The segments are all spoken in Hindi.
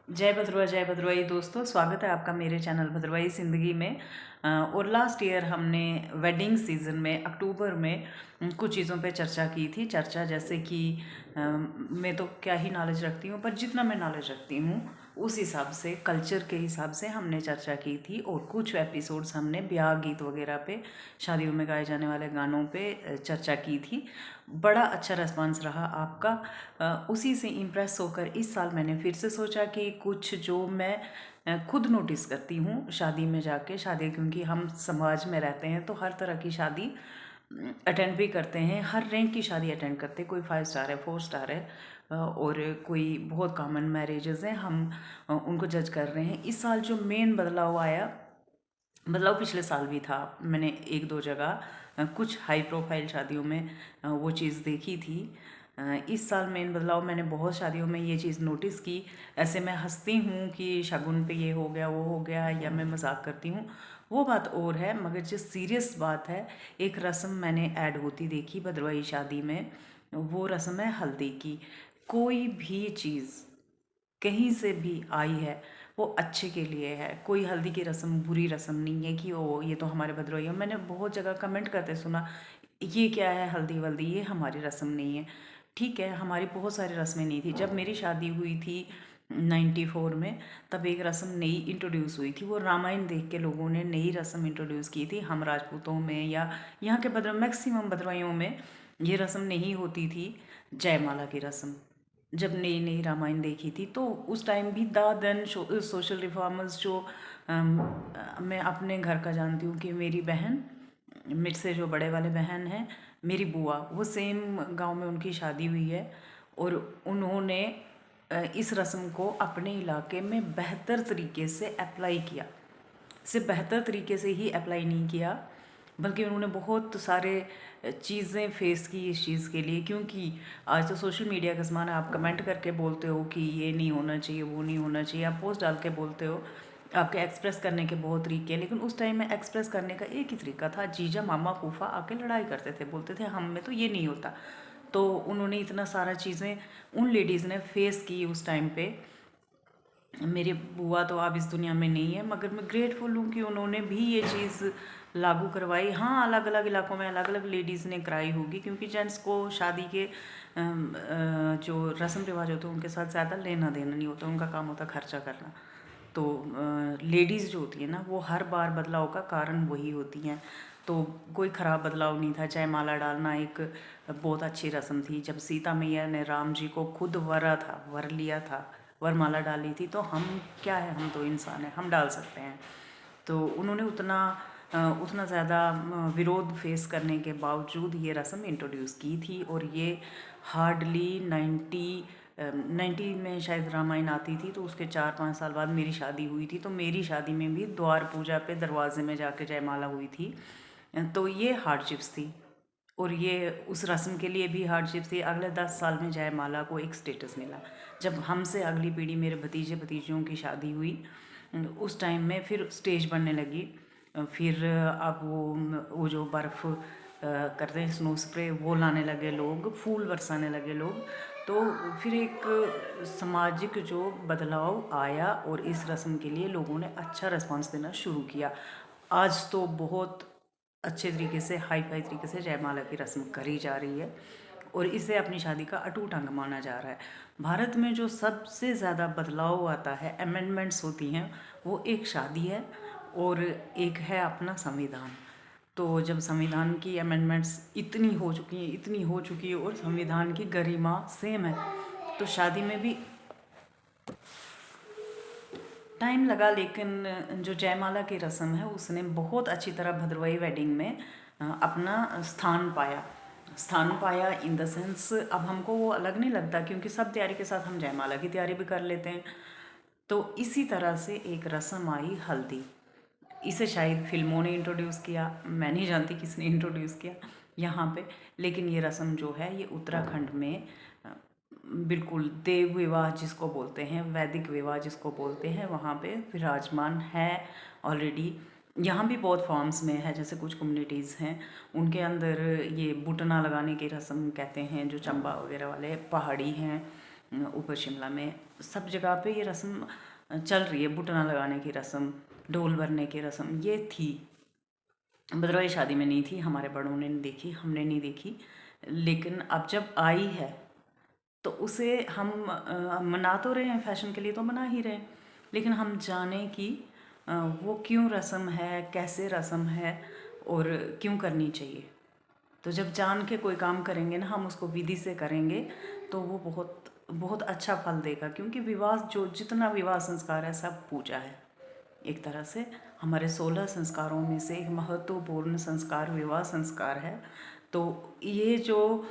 जय भद्रवाही दोस्तों, स्वागत है आपका मेरे चैनल भद्रवाही ज़िंदगी में। और लास्ट ईयर हमने वेडिंग सीज़न में अक्टूबर में कुछ चीज़ों पे चर्चा की थी। चर्चा जैसे कि मैं तो क्या ही नॉलेज रखती हूँ, पर जितना मैं नॉलेज रखती हूँ उस हिसाब से, कल्चर के हिसाब से हमने चर्चा की थी। और कुछ एपिसोड्स हमने ब्याह गीत वगैरह पे, शादियों में गाए जाने वाले गानों पे चर्चा की थी। बड़ा अच्छा रिस्पांस रहा आपका। उसी से इम्प्रेस होकर इस साल मैंने फिर से सोचा कि कुछ जो मैं खुद नोटिस करती हूँ शादी में जाके, शादी क्योंकि हम समाज में रहते हैं तो हर तरह की शादी अटेंड भी करते हैं, हर रैंक की शादी अटेंड करते हैं। कोई 5 स्टार है, 4 स्टार है, और कोई बहुत कॉमन मैरिजेस हैं, हम उनको जज कर रहे हैं। इस साल जो मेन बदलाव आया, बदलाव पिछले साल भी था, मैंने एक दो जगह कुछ हाई प्रोफाइल शादियों में वो चीज़ देखी थी। इस साल मेन बदलाव मैंने बहुत शादियों में ये चीज़ नोटिस की। ऐसे मैं हंसती हूँ कि शगुन पे ये हो गया, वो हो गया, या मैं मजाक करती हूँ, वो बात और है। मगर जो सीरियस बात है, एक रस्म मैंने ऐड होती देखी भद्रवाही शादी में। वो रस्म है हल्दी की। कोई भी चीज़ कहीं से भी आई है वो अच्छे के लिए है। कोई हल्दी की रस्म बुरी रस्म नहीं है कि ओ ये तो हमारे भद्रवाही है। मैंने बहुत जगह कमेंट करते सुना, ये क्या है हल्दी वल्दी, ये हमारी रस्म नहीं है। ठीक है, हमारी बहुत सारी रस्में नहीं थी। जब मेरी शादी हुई थी 94 में, तब एक रस्म नई इंट्रोड्यूस हुई थी। वो रामायण देख के लोगों ने नई रस्म इंट्रोड्यूस की थी। हम राजपूतों में या यहाँ के मैक्सिमम भद्रवाइयों में ये रस्म नहीं होती थी, जयमाला की रस्म। जब नई नई रामायण देखी थी तो उस टाइम भी देन सोशल रिफॉर्मर्स जो मैं अपने घर का जानती हूँ कि मेरी बहन, मेरे से जो बड़े वाले बहन हैं, मेरी बुआ, वो सेम गांव में उनकी शादी हुई है। और उन्होंने इस रस्म को अपने इलाके में बेहतर तरीके से अप्लाई किया। सिर्फ बेहतर तरीके से ही अप्लाई नहीं किया, बल्कि उन्होंने बहुत सारे चीज़ें फेस की इस चीज़ के लिए। क्योंकि आज तो सोशल मीडिया का ज़माना है, आप कमेंट करके बोलते हो कि ये नहीं होना चाहिए, वो नहीं होना चाहिए, आप पोस्ट डाल के बोलते हो, आपके एक्सप्रेस करने के बहुत तरीके हैं। लेकिन उस टाइम में एक्सप्रेस करने का एक ही तरीका था, जीजा मामा फूफा आके लड़ाई करते थे, बोलते थे हम में तो ये नहीं होता। तो उन्होंने इतना सारा चीज़ें उन लेडीज़ ने फेस की उस टाइम पे। मेरी बुआ तो अब इस दुनिया में नहीं है, मगर मैं ग्रेटफुल हूँ कि उन्होंने भी ये चीज़ लागू करवाई। हाँ, अलग अलग इलाकों में अलग अलग लेडीज़ ने कराई होगी, क्योंकि जेंट्स को शादी के जो रस्म रिवाज होते हैं उनके साथ ज़्यादा लेना देना नहीं होता, उनका काम होता खर्चा करना। तो लेडीज़ जो होती है ना, वो हर बार बदलाव का कारण वही होती हैं। तो कोई ख़राब बदलाव नहीं था। जयमाला डालना एक बहुत अच्छी रस्म थी। जब सीता मैया ने राम जी को खुद वर लिया था, वरमाला डाली थी, तो हम क्या है, हम तो इंसान हैं, हम डाल सकते हैं। तो उन्होंने उतना ज़्यादा विरोध फेस करने के बावजूद ये रस्म इंट्रोड्यूस की थी। और ये हार्डली 90 में शायद रामायण आती थी, तो उसके 4-5 साल बाद मेरी शादी हुई थी। तो मेरी शादी में भी द्वार पूजा पे दरवाजे में जाके जयमाला हुई थी। तो ये हार्डशिप्स थी, और ये उस रस्म के लिए भी हार्डशिप्स थी। अगले 10 साल में जयमाला को एक स्टेटस मिला। जब हमसे अगली पीढ़ी, मेरे भतीजे भतीजियों की शादी हुई, उस टाइम में फिर स्टेज बनने लगी। फिर अब वो जो बर्फ़ करते हैं, स्नो स्प्रे, वो लाने लगे लोग, फूल बरसाने लगे लोग। तो फिर एक सामाजिक जो बदलाव आया, और इस रस्म के लिए लोगों ने अच्छा रिस्पॉन्स देना शुरू किया। आज तो बहुत अच्छे तरीके से, हाई फाई तरीके से जयमाला की रस्म करी जा रही है, और इसे अपनी शादी का अटूट अंग माना जा रहा है। भारत में जो सबसे ज़्यादा बदलाव आता है, अमेंडमेंट्स होती हैं, वो एक शादी है और एक है अपना संविधान। तो जब संविधान की अमेंडमेंट्स इतनी हो चुकी है और संविधान की गरिमा सेम है, तो शादी में भी टाइम लगा। लेकिन जो जयमाला की रस्म है उसने बहुत अच्छी तरह भद्रवाही वेडिंग में अपना स्थान पाया इन द सेंस अब हमको वो अलग नहीं लगता, क्योंकि सब तैयारी के साथ हम जयमाला की तैयारी भी कर लेते हैं। तो इसी तरह से एक रस्म आई हल्दी। इसे शायद फिल्मों ने इंट्रोड्यूस किया, मैं नहीं जानती किसने इंट्रोड्यूस किया यहाँ पे। लेकिन ये रस्म जो है, ये उत्तराखंड में बिल्कुल देव विवाह जिसको बोलते हैं, वैदिक विवाह जिसको बोलते हैं, वहाँ पे विराजमान है ऑलरेडी। यहाँ भी बहुत फॉर्म्स में है, जैसे कुछ कम्युनिटीज़ हैं उनके अंदर ये बुटना लगाने की रस्म कहते हैं, जो चंबा वगैरह वाले पहाड़ी हैं ऊपर शिमला में सब जगह पे ये रस्म चल रही है। बुटना लगाने की रस्म, ढोल भरने की रस्म ये थी। भद्रवाही शादी में नहीं थी, हमारे बड़ों ने नहीं देखी, हमने नहीं देखी। लेकिन अब जब आई है तो उसे हम मना तो रहे हैं, फैशन के लिए तो मना ही रहे हैं, लेकिन हम जाने कि वो क्यों रस्म है, कैसे रस्म है और क्यों करनी चाहिए। तो जब जान के कोई काम करेंगे ना, हम उसको विधि से करेंगे तो वो बहुत बहुत अच्छा फल देगा। क्योंकि विवाह जो जितना विवाह संस्कार है सब पूजा है। एक तरह से हमारे 16 संस्कारों में से एक महत्वपूर्ण संस्कार विवाह संस्कार है। तो ये जो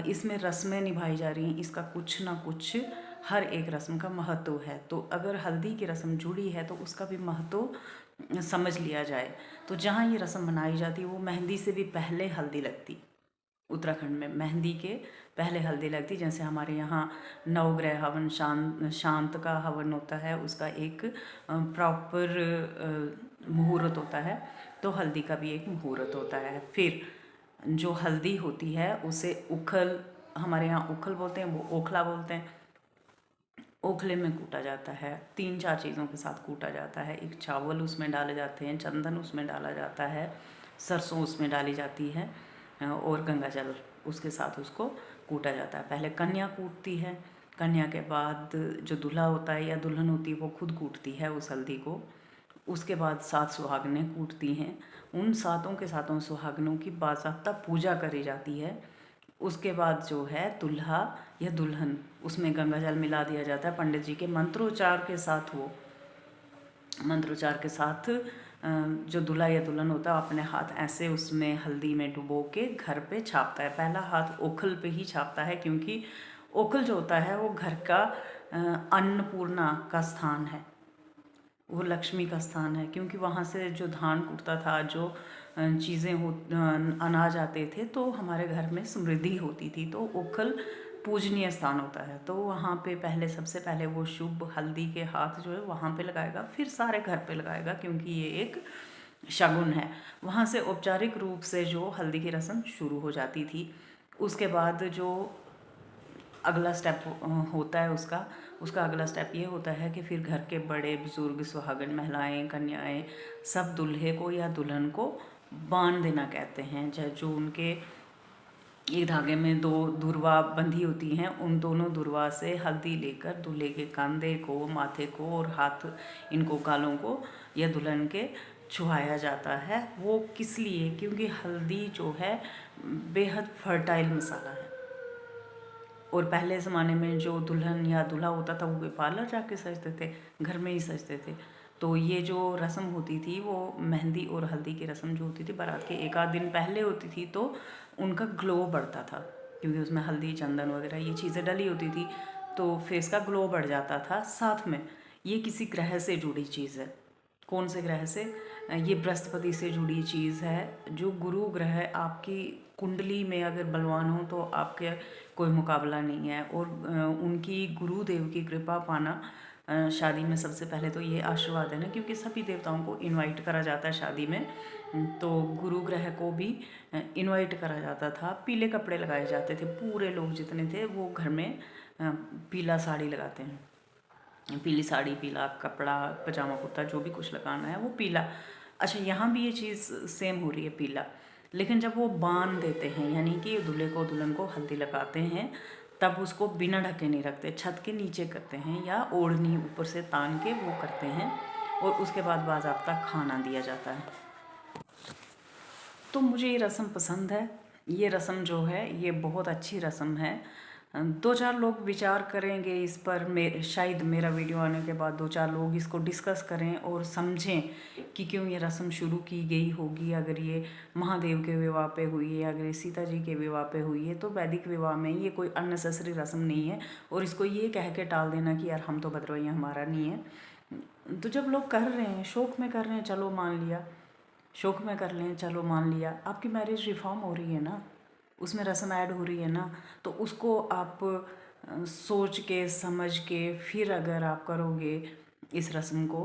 इसमें रस्में निभाई जा रही हैं, इसका कुछ ना कुछ हर एक रस्म का महत्व है। तो अगर हल्दी की रस्म जुड़ी है तो उसका भी महत्व समझ लिया जाए। तो जहाँ ये रस्म मनाई जाती है वो मेहंदी से भी पहले हल्दी लगती। उत्तराखंड में मेहंदी के पहले हल्दी लगती। जैसे हमारे यहाँ नवग्रह हवन, शांत का हवन होता है, उसका एक प्रॉपर मुहूर्त होता है, तो हल्दी का भी एक मुहूर्त होता है। फिर जो हल्दी होती है उसे उखल, हमारे यहाँ उखल बोलते हैं, वो ओखला बोलते हैं। ओखले में कूटा जाता है, 3-4 चीज़ों के साथ कूटा जाता है। एक चावल उसमें डाले जाते हैं, चंदन उसमें डाला जाता है, सरसों उसमें डाली जाती है और गंगा जल उसके साथ उसको कूटा जाता है। पहले कन्या कूटती है, कन्या के बाद जो दूल्हा होता है या दुल्हन होती है वो खुद कूटती है उस हल्दी को। उसके बाद 7 सुहागनें कूटती हैं। उन सातों के सातों सुहागनों की बाज़ाब्ता पूजा करी जाती है। उसके बाद जो है दूल्हा या दुल्हन, उसमें गंगा जल मिला दिया जाता है पंडित जी के मंत्रोच्चार के साथ। वो मंत्रोच्चार के साथ जो दूल्हा या दुल्हन होता है अपने हाथ ऐसे उसमें हल्दी में डुबो के घर पे छापता है। पहला हाथ ओखल पे ही छापता है, क्योंकि ओखल जो होता है वो घर का अन्नपूर्णा का स्थान है, वो लक्ष्मी का स्थान है। क्योंकि वहाँ से जो धान कुटता था, जो चीज़ें हो अनाज आते थे, तो हमारे घर में समृद्धि होती थी। तो ओखल पूजनीय स्थान होता है। तो वहाँ पे पहले सबसे पहले वो शुभ हल्दी के हाथ जो है वहाँ पे लगाएगा, फिर सारे घर पे लगाएगा, क्योंकि ये एक शगुन है। वहाँ से औपचारिक रूप से जो हल्दी की रस्म शुरू हो जाती थी। उसके बाद जो अगला स्टेप होता है उसका अगला स्टेप ये होता है कि फिर घर के बड़े बुजुर्ग, सुहागन महिलाएं, कन्याएं सब दूल्हे को या दुल्हन को बांध देना कहते हैं। जो उनके एक धागे में 2 दुर्वा बंधी होती हैं, उन दोनों दुर्वा से हल्दी लेकर दूल्हे के कंधे को, माथे को और हाथ, इनको गालों को या दुल्हन के छुआया जाता है। वो किस लिए? क्योंकि हल्दी जो है बेहद फर्टाइल मसाला है। और पहले ज़माने में जो दुल्हन या दूल्हा होता था वो कोई पार्लर जाके सजते थे, घर में ही सजते थे। तो ये जो रस्म होती थी वो मेहंदी और हल्दी की रस्म जो होती थी बारात के 1 आध दिन पहले होती थी, तो उनका ग्लो बढ़ता था, क्योंकि उसमें हल्दी, चंदन वगैरह ये चीज़ें डली होती थी, तो फेस का ग्लो बढ़ जाता था। साथ में ये किसी ग्रह से जुड़ी चीज़ है। कौन से ग्रह से? ये बृहस्पति से जुड़ी चीज़ है। जो गुरु ग्रह आपकी कुंडली में अगर बलवान हो तो आपके कोई मुकाबला नहीं है। और उनकी गुरुदेव की कृपा पाना शादी में सबसे पहले तो ये आशीर्वाद है ना, क्योंकि सभी देवताओं को इनवाइट करा जाता है शादी में। तो गुरु ग्रह को भी इनवाइट करा जाता था। पीले कपड़े लगाए जाते थे, पूरे लोग जितने थे वो घर में पीला साड़ी लगाते हैं, पीली साड़ी, पीला कपड़ा, पजामा कुर्ता, जो भी कुछ लगाना है वो पीला। अच्छा, यहाँ भी ये चीज़ सेम हो रही है, पीला। लेकिन जब वो बांध देते हैं, यानी कि दूल्हे को दुल्हन को हल्दी लगाते हैं, तब उसको बिना ढके नहीं रखते, छत के नीचे करते हैं या ओढ़नी ऊपर से तान के वो करते हैं। और उसके बाद बाज़ाब्ता खाना दिया जाता है। तो मुझे ये रस्म पसंद है। ये रस्म जो है ये बहुत अच्छी रस्म है। 2-4 लोग विचार करेंगे इस पर, शायद मेरा वीडियो आने के बाद 2-4 लोग इसको डिस्कस करें और समझें कि क्यों ये रस्म शुरू की गई होगी। अगर ये महादेव के विवाह पे हुई है, अगर ये सीता जी के विवाह पे हुई है, तो वैदिक विवाह में ये कोई अननेसेसरी रस्म नहीं है। और इसको ये कह के टाल देना कि यार हम तो भद्रवाही, हमारा नहीं है। तो जब लोग कर रहे हैं, शौक में कर रहे हैं, चलो मान लिया, शौक में कर लें, चलो मान लिया। आपकी मैरिज रिफॉर्म हो रही है ना, उसमें रस्म ऐड हो रही है ना, तो उसको आप सोच के समझ के फिर अगर आप करोगे इस रस्म को,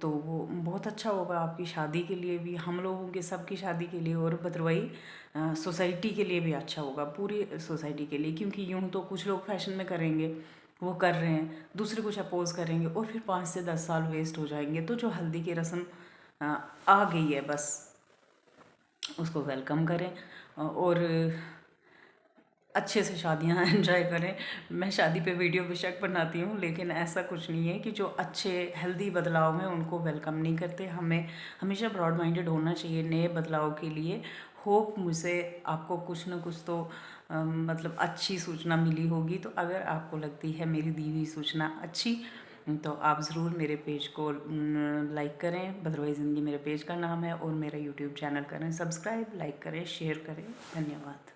तो वो बहुत अच्छा होगा आपकी शादी के लिए भी, हम लोगों के सबकी शादी के लिए, और भद्रवाही सोसाइटी के लिए भी अच्छा होगा, पूरी सोसाइटी के लिए। क्योंकि यूँ तो कुछ लोग फैशन में करेंगे, वो कर रहे हैं, दूसरे कुछ अपोज करेंगे और फिर 5 से 10 साल वेस्ट हो जाएंगे। तो जो हल्दी की रस्म आ गई है, बस उसको वेलकम करें और अच्छे से शादियां एंजॉय करें। मैं शादी पे वीडियो बेशक बनाती हूँ, लेकिन ऐसा कुछ नहीं है कि जो अच्छे हेल्दी बदलाव हैं उनको वेलकम नहीं करते। हमें हमेशा ब्रॉड माइंडेड होना चाहिए नए बदलाव के लिए। होप मुझसे आपको कुछ ना कुछ तो मतलब अच्छी सूचना मिली होगी। तो अगर आपको लगती है मेरी दी हुई सूचना अच्छी, तो आप ज़रूर मेरे पेज को लाइक करें। भद्रवाही ज़िंदगी मेरे पेज का नाम है, और मेरा यूट्यूब चैनल करें सब्सक्राइब, लाइक करें, शेयर करें। धन्यवाद।